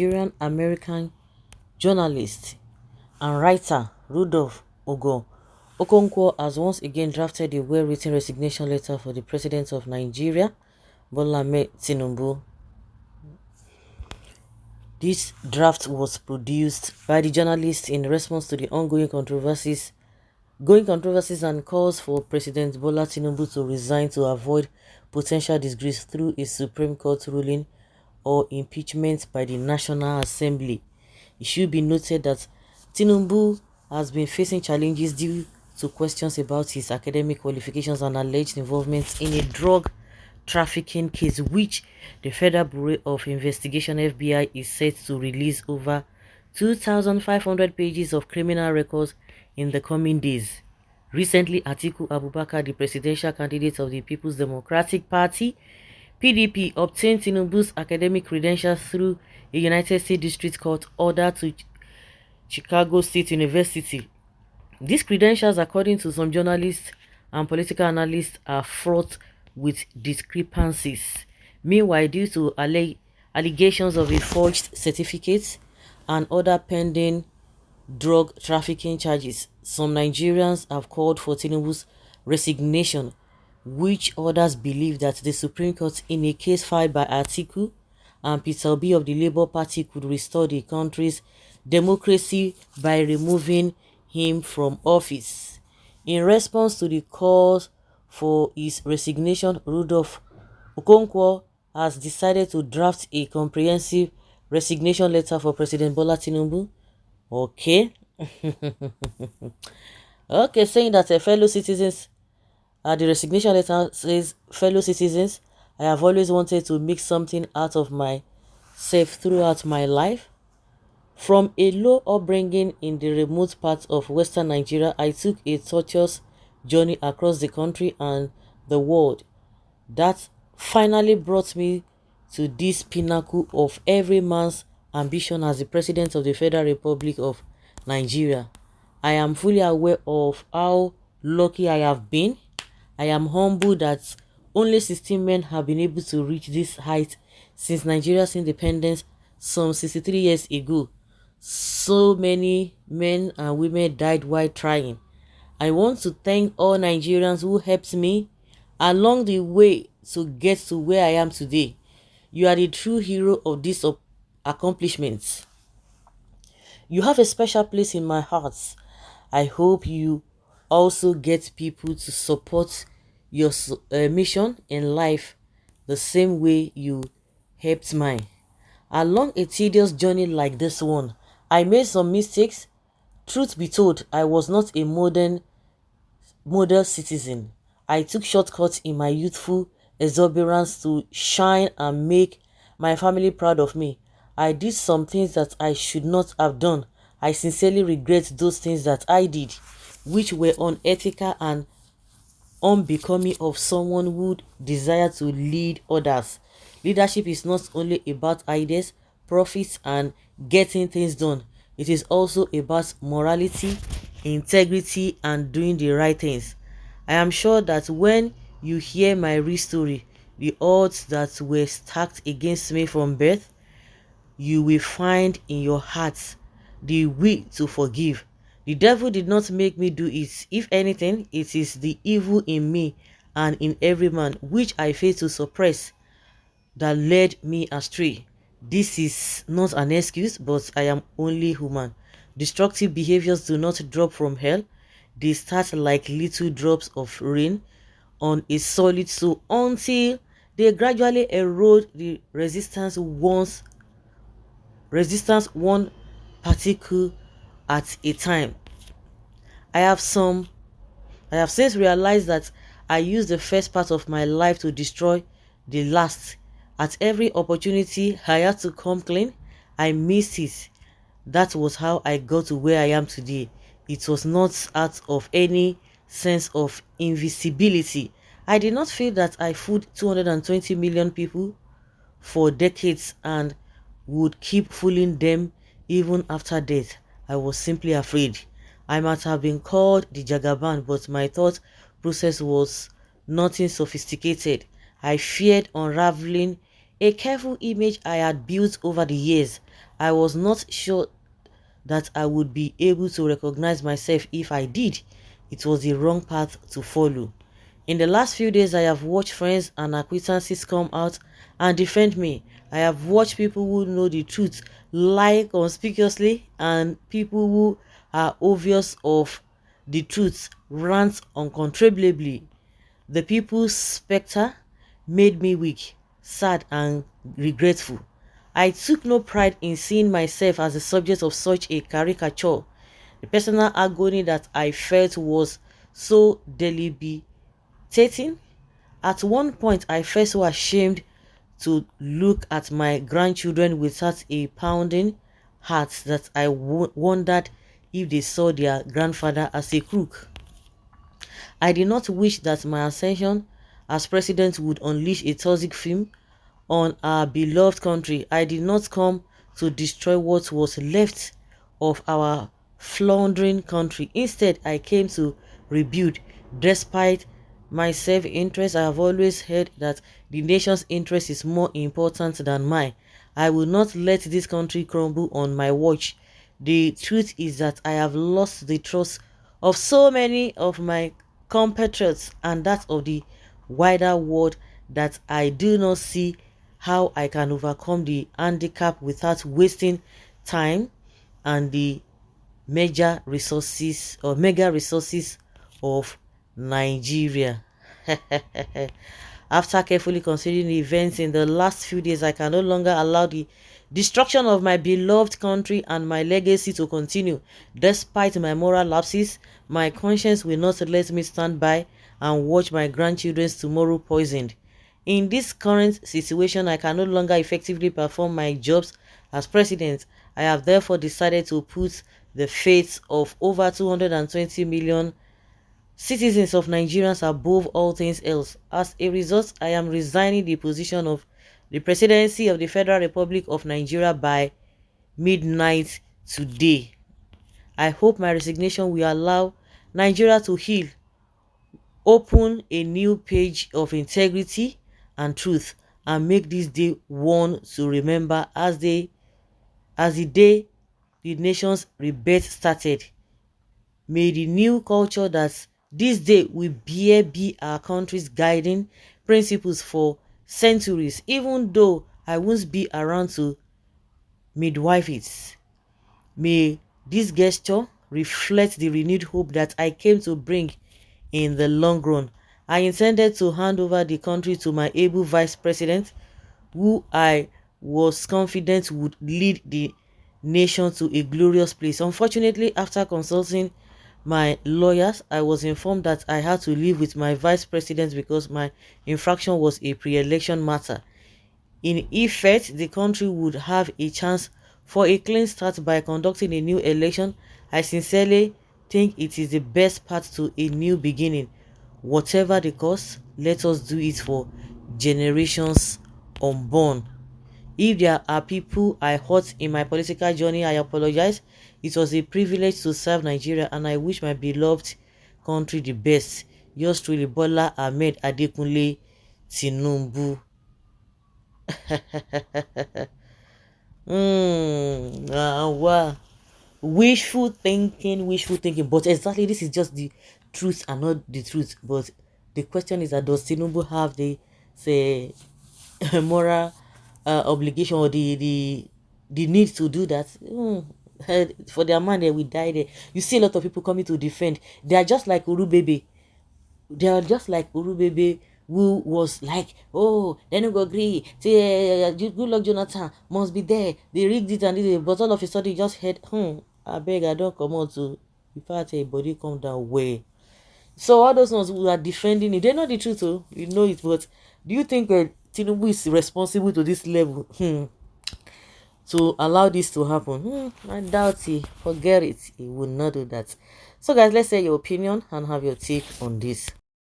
Nigerian American journalist and writer Rudolph Okonkwo has once again drafted a well-written resignation letter for the President of Nigeria, Bola Ahmed Tinubu. This draft was produced by the journalist in response to the ongoing controversies and calls for President Bola Tinubu to resign to avoid potential disgrace through a Supreme Court ruling or impeachment by the National Assembly. It should be noted that Tinubu has been facing challenges due to questions about his academic qualifications and alleged involvement in a drug trafficking case which the Federal Bureau of Investigation (FBI) is set to release over 2,500 pages of criminal records in the coming days. Recently, Atiku Abubakar, the presidential candidate of the People's Democratic Party (PDP), obtained Tinubu's academic credentials through a United States District Court order to Chicago State University. These credentials, according to some journalists and political analysts, are fraught with discrepancies. Meanwhile, due to allegations of a forged certificate and other pending drug trafficking charges, some Nigerians have called for Tinubu's resignation, which others believe that the Supreme Court, in a case filed by Atiku and Peter Obi of the Labour Party, could restore the country's democracy by removing him from office. In response to the calls for his resignation, Rudolph Okonkwo has decided to draft a comprehensive resignation letter for President Bola Tinubu. Okay. Okay, saying that fellow citizens, the resignation letter says, fellow citizens, I have always wanted to make something out of myself throughout my life. From a low upbringing in the remote parts of western Nigeria, I took a tortuous journey across the country and the world that finally brought me to this pinnacle of every man's ambition as the President of the Federal Republic of Nigeria. I am fully aware of how lucky I have been. I am humbled that only 16 men have been able to reach this height since Nigeria's independence some 63 years ago. So many men and women died while trying. I want to thank all Nigerians who helped me along the way to get to where I am today. You are the true hero of these accomplishments. You have a special place in my heart. I hope you also get people to support your mission in life the same way you helped mine. Along a tedious journey like this one, I made some mistakes. Truth be told, I was not a model citizen. I took shortcuts in my youthful exuberance to shine and make my family proud of me. I did some things that I should not have done. I sincerely regret those things that I did, which were unethical and unbecoming of someone who desires to lead others. Leadership is not only about ideas, profits, and getting things done. It is also about morality, integrity, and doing the right things. I am sure that when you hear my real story, the odds that were stacked against me from birth, you will find in your heart the will to forgive. The devil did not make me do it. If anything, it is the evil in me and in every man, which I fail to suppress, that led me astray. This is not an excuse, but I am only human. Destructive behaviors do not drop from hell. They start like little drops of rain on a solid soil until they gradually erode the resistance one particle at a time. I have since realized that I used the first part of my life to destroy the last. At every opportunity I had to come clean, I missed it. That was how I got to where I am today. It was not out of any sense of invisibility. I did not feel that I fooled 220 million people for decades and would keep fooling them even after death. I was simply afraid. I might have been called the Jagaban, but my thought process was nothing sophisticated. I feared unraveling A careful image I had built over the years. I was not sure that I would be able to recognize myself if I did. It was the wrong path to follow. In the last few days, I have watched friends and acquaintances come out and defend me. I have watched people who know the truth lie conspicuously, and people who are obvious of the truth rant uncontrollably. The people's spectre made me weak, sad, and regretful. I took no pride in seeing myself as the subject of such a caricature. The personal agony that I felt was so debilitating. At one point, I felt so ashamed to look at my grandchildren with such a pounding heart that I wondered if they saw their grandfather as a crook. I did not wish that my ascension as president would unleash a toxic film on our beloved country. I did not come to destroy what was left of our floundering country. Instead, I came to rebuild. Despite my self-interest, I have always heard that the nation's interest is more important than mine. I will not let this country crumble on my watch. The truth is that I have lost the trust of so many of my compatriots and that of the wider world that I do not see how I can overcome the handicap without wasting time and the mega resources of Nigeria. After carefully considering the events in the last few days, I can no longer allow the destruction of my beloved country and my legacy to continue. Despite my moral lapses, my conscience will not let me stand by and watch my grandchildren's tomorrow poisoned. In this current situation, I can no longer effectively perform my jobs as president. I have therefore decided to put the fates of over 220 million citizens of Nigerians above all things else. As a result, I am resigning the position of the presidency of the Federal Republic of Nigeria by midnight today. I hope my resignation will allow Nigeria to heal, open a new page of integrity and truth, and make this day one to remember as the day the nation's rebirth started. May the new culture that this day will bear be our country's guiding principles for centuries, even though I won't be around to midwife it. May this gesture reflect the renewed hope that I came to bring in the long run. I intended to hand over the country to my able vice president, who I was confident would lead the nation to a glorious place. Unfortunately, after consulting my lawyers, I was informed that I had to live with my vice president because my infraction was a pre-election matter. In effect, the country would have a chance for a clean start by conducting a new election. I sincerely think it is the best path to a new beginning. Whatever the cost, let us do it for generations unborn. If there are people I hurt in my political journey, I apologize. It was a privilege to serve Nigeria, and I wish my beloved country the best. Yours truly, Bola Ahmed Adekunle Tinubu. Wow. Wishful thinking. But exactly, this is just the truth and not the truth. But the question is that does Tinubu have the, say, moral obligation or the need to do that? For their man, they will die there. You see a lot of people coming to defend. They are just like Uru Baby. They are just like Uru Baby, who was like, oh, they don't go agree. Say, good luck, Jonathan must be there. They rigged it and did it, but all of a sudden, you just heard, I beg, I don't come out to. If I tell body come down way. So all those ones who are defending it, they know the truth, oh, you know it. But do you think Tinubu is responsible to this level to allow this to happen? I doubt it. Forget it. He will not do that. So guys, let's say your opinion and have your take on this.